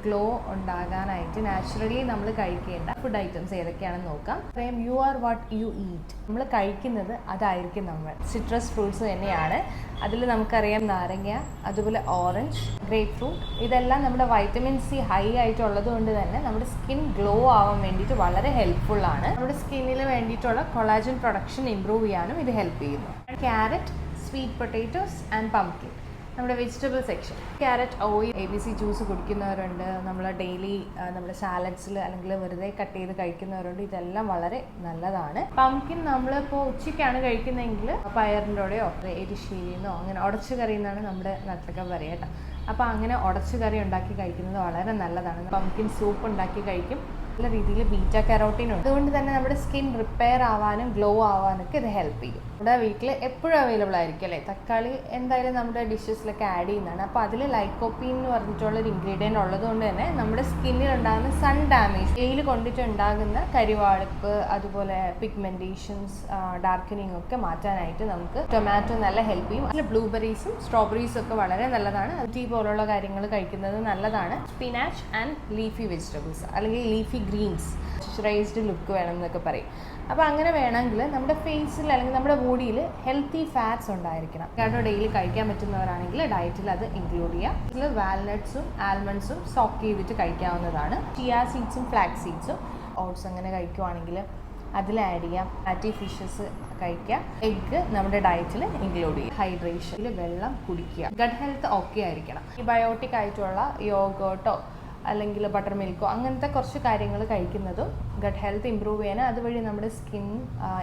Glow ഉണ്ടാകാനായിട്ട് naturally നമ്മൾ കഴിക്കേണ്ട food items ഏതൊക്കെയാണെന്ന് നോക്കാം. പറയാം, you are what you eat. നമ്മൾ കഴിക്കുന്നത് അതായിരിക്കും നമ്മൾ. സിട്രസ് ഫ്രൂട്ട്സ് തന്നെയാണ്. അതിൽ നമുക്കറിയാം നാരങ്ങ, അതുപോലെ ഓറഞ്ച്, ഗ്രേപ്പ് ഫ്രൂട്ട്, ഇതെല്ലാം നമ്മുടെ വൈറ്റമിൻ സി ഹൈ ആയിട്ടുള്ളത് കൊണ്ട് തന്നെ നമ്മുടെ സ്കിൻ ഗ്ലോ ആവാൻ വേണ്ടിയിട്ട് വളരെ ഹെൽപ്ഫുള്ളാണ്. നമ്മുടെ സ്കിന്നിന് വേണ്ടിയിട്ടുള്ള കൊളാജൻ പ്രൊഡക്ഷൻ ഇമ്പ്രൂവ് ചെയ്യാനും ഇത് ഹെൽപ്പ് ചെയ്യുന്നു. Carrot, sweet potatoes and pumpkin. നമ്മുടെ vegetable section, carrot oil, ABC juice കുടിക്കുന്നവരുണ്ട്, നമ്മൾ ഡെയിലി നമ്മുടെ സാലഡ്സിൽ അല്ലെങ്കിൽ വെറുതെ കട്ട് ചെയ്ത് കഴിക്കുന്നവരുണ്ട്. ഇതെല്ലാം വളരെ നല്ലതാണ്. പംകിൻ നമ്മളിപ്പോൾ ഉച്ചയ്ക്കാണ് കഴിക്കുന്നതെങ്കിൽ പയറിൻ്റെ കൂടെയോ എരിശ്ശേരിന്നോ അങ്ങനെ ഉടച്ചു കറി എന്നാണ് നമ്മുടെ നാട്ടിലൊക്കെ പറയുക കേട്ടോ. അപ്പോൾ അങ്ങനെ ഉടച്ചു കറി ഉണ്ടാക്കി കഴിക്കുന്നത് വളരെ നല്ലതാണ്. പംകിൻ സൂപ്പ് ഉണ്ടാക്കി കഴിക്കും. നല്ല രീതിയിൽ ബീറ്റ കരോട്ടീൻ ഉണ്ട്. അതുകൊണ്ട് തന്നെ നമ്മുടെ സ്കിൻ റിപ്പയർ ആവാനും ഗ്ലോ ആവാനൊക്കെ ഇത് ഹെൽപ്പ് ചെയ്യും. നമ്മുടെ വീട്ടിൽ എപ്പോഴും അവൈലബിൾ ആയിരിക്കും അല്ലേ. തക്കാളി എന്തായാലും നമ്മുടെ ഡിഷസിലൊക്കെ ആഡ് ചെയ്യുന്നതാണ്. അപ്പോൾ അതിൽ ലൈക്കോപ്പീൻ എന്ന് പറഞ്ഞിട്ടുള്ളൊരു ഇൻഗ്രീഡിയൻറ്റ് ഉള്ളതുകൊണ്ട് തന്നെ നമ്മുടെ സ്കിന്നിൽ ഉണ്ടാകുന്ന സൺ ഡാമേജ്, വെയിൽ കൊണ്ടിട്ടുണ്ടാകുന്ന കരിവാളിപ്പ്, അതുപോലെ പിഗ്മെൻറ്റേഷൻസ്, ഡാർക്കനിങ് ഒക്കെ മാറ്റാനായിട്ട് നമുക്ക് ടൊമാറ്റോ നല്ല ഹെൽപ്പ് ചെയ്യും. അതിൽ ബ്ലൂബെറീസും സ്ട്രോബെറീസും ഒക്കെ വളരെ നല്ലതാണ്. ടീ പോലുള്ള കാര്യങ്ങൾ കഴിക്കുന്നത് നല്ലതാണ്. സ്പിനാച്ച് ആൻഡ് ലീഫി വെജിറ്റബിൾസ് അല്ലെങ്കിൽ ലീഫി ഗ്രീൻസ്, മോയ്സ്ചറൈസ്ഡ് ലുക്ക് വേണം എന്നൊക്കെ പറയും. അപ്പോൾ അങ്ങനെ വേണമെങ്കിൽ നമ്മുടെ ഫേസിൽ അല്ലെങ്കിൽ നമ്മുടെ ബോഡിയിൽ ഹെൽത്തി ഫാറ്റ്സ് ഉണ്ടായിരിക്കണം. കാരണം ഡെയിലി കഴിക്കാൻ പറ്റുന്നവരാണെങ്കിൽ ഡയറ്റിൽ അത് ഇൻക്ലൂഡ് ചെയ്യാം. ഇതിൽ വാൽനട്ട്സും ആൽമണ്ട്സും സോക്ക് ചെയ്തിട്ട് കഴിക്കാവുന്നതാണ്. ചിയ സീഡ്സും ഫ്ലാക്സ് സീഡ്സും ഓട്സ് അങ്ങനെ കഴിക്കുവാണെങ്കിൽ അതിൽ ആഡ് ചെയ്യാം. ഫാറ്റി ഫിഷസ് കഴിക്കുക. എഗ്ഗ് നമ്മുടെ ഡയറ്റിൽ ഇൻക്ലൂഡ് ചെയ്യുക. ഹൈഡ്രേഷനിൽ വെള്ളം കുടിക്കുക. ഗട്ട് ഹെൽത്ത് ഓക്കെ ആയിരിക്കണം. ഈ ബയോട്ടിക് ആയിട്ടുള്ള യോഗോട്ടോ അല്ലെങ്കിൽ ബട്ടർ മിൽക്കോ അങ്ങനത്തെ കുറച്ച് കാര്യങ്ങൾ കഴിക്കുന്നതും ഗട്ട് ഹെൽത്ത് ഇമ്പ്രൂവ് ചെയ്യാനും അതുവഴി നമ്മുടെ സ്കിൻ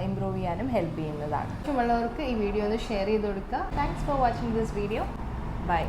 ഇമ്പ്രൂവ് ചെയ്യാനും ഹെൽപ്പ് ചെയ്യുന്നതാണ്. മറ്റുള്ളവർക്ക് ഈ വീഡിയോ ഒന്ന് ഷെയർ ചെയ്ത് കൊടുക്കുക. Thanks for watching this video. By.